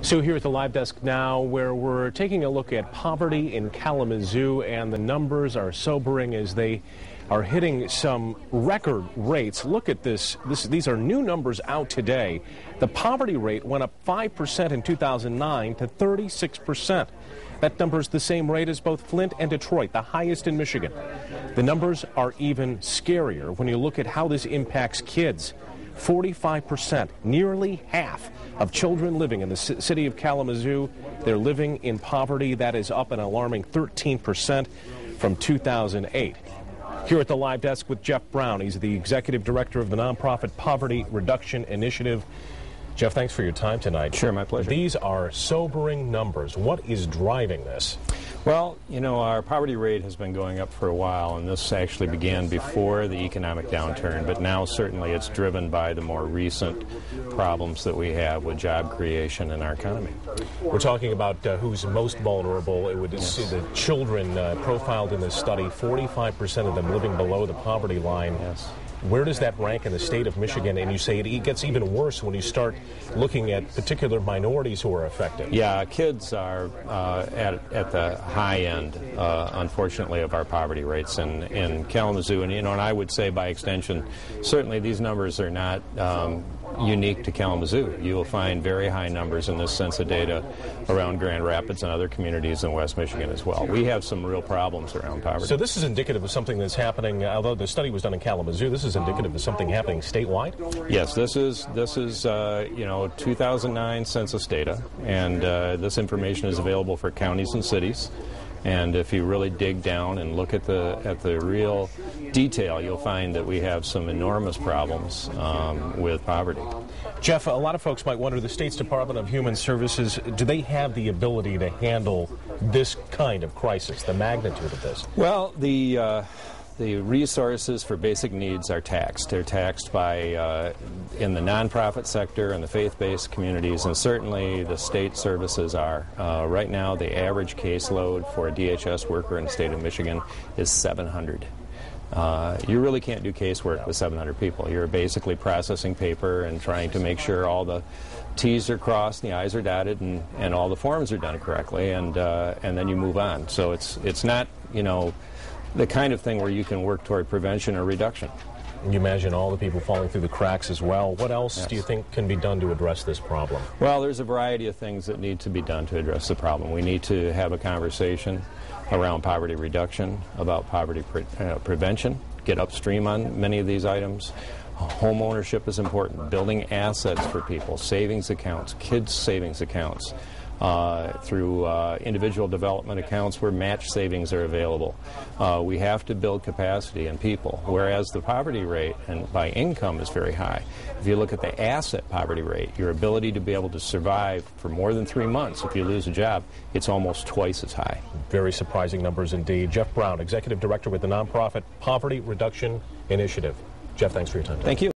So here at the live desk now, where we're taking a look at poverty in Kalamazoo, and the numbers are sobering as they are hitting some record rates. Look at this. These are new numbers out today. The poverty rate went up 5% in 2009 to 36%. That number is the same rate as both Flint and Detroit, the highest in Michigan. The numbers are even scarier when you look at how this impacts kids. 45%, nearly half of children living in the city of Kalamazoo, they're living in poverty. That is up an alarming 13% from 2008. Here at the live desk with Jeff Brown. He's the executive director of the nonprofit Poverty Reduction Initiative. Jeff, thanks for your time tonight. Sure, my pleasure. These are sobering numbers. What is driving this? Well, you know, our poverty rate has been going up for a while, and this actually began before the economic downturn, but now certainly it's driven by the more recent problems that we have with job creation in our economy. We're talking about who's most vulnerable. It would see the children profiled in this study, 45% of them living below the poverty line. Yes. Where does that rank in the state of Michigan? And you say it gets even worse when you start looking at particular minorities who are affected. Yeah, kids are at the high end, unfortunately, of our poverty rates in Kalamazoo. And, you know, and I would say by extension, certainly these numbers are not unique to Kalamazoo. You will find very high numbers in this census data around Grand Rapids and other communities in West Michigan as well. We have some real problems around poverty. So this is indicative of something that's happening, although the study was done in Kalamazoo, this is indicative of something happening statewide? Yes, this is 2009 census data, and this information is available for counties and cities. And if you really dig down and look at the real detail, you'll find that we have some enormous problems with poverty. Jeff, a lot of folks might wonder, the state's Department of Human Services, do they have the ability to handle this kind of crisis, the magnitude of this? Well, the resources for basic needs are taxed. They're taxed by in the nonprofit sector and the faith-based communities, and certainly the state services are. Right now, the average caseload for a DHS worker in the state of Michigan is 700. You really can't do casework with 700 people. You're basically processing paper and trying to make sure all the T's are crossed, and the I's are dotted, and all the forms are done correctly, and then you move on. So it's not, you know, the kind of thing where you can work toward prevention or reduction. And you imagine all the people falling through the cracks as well. What else Yes. do you think can be done to address this problem? Well, there's a variety of things that need to be done to address the problem. We need to have a conversation around poverty reduction, about poverty prevention, get upstream on many of these items. Home ownership is important, building assets for people, savings accounts, kids' savings accounts, through individual development accounts where match savings are available. We have to build capacity in people, whereas the poverty rate and by income is very high. If you look at the asset poverty rate, your ability to be able to survive for more than 3 months if you lose a job, it's almost twice as high. Very surprising numbers indeed. Jeff Brown, executive director with the nonprofit Poverty Reduction Initiative. Jeff, thanks for your time today. Thank you.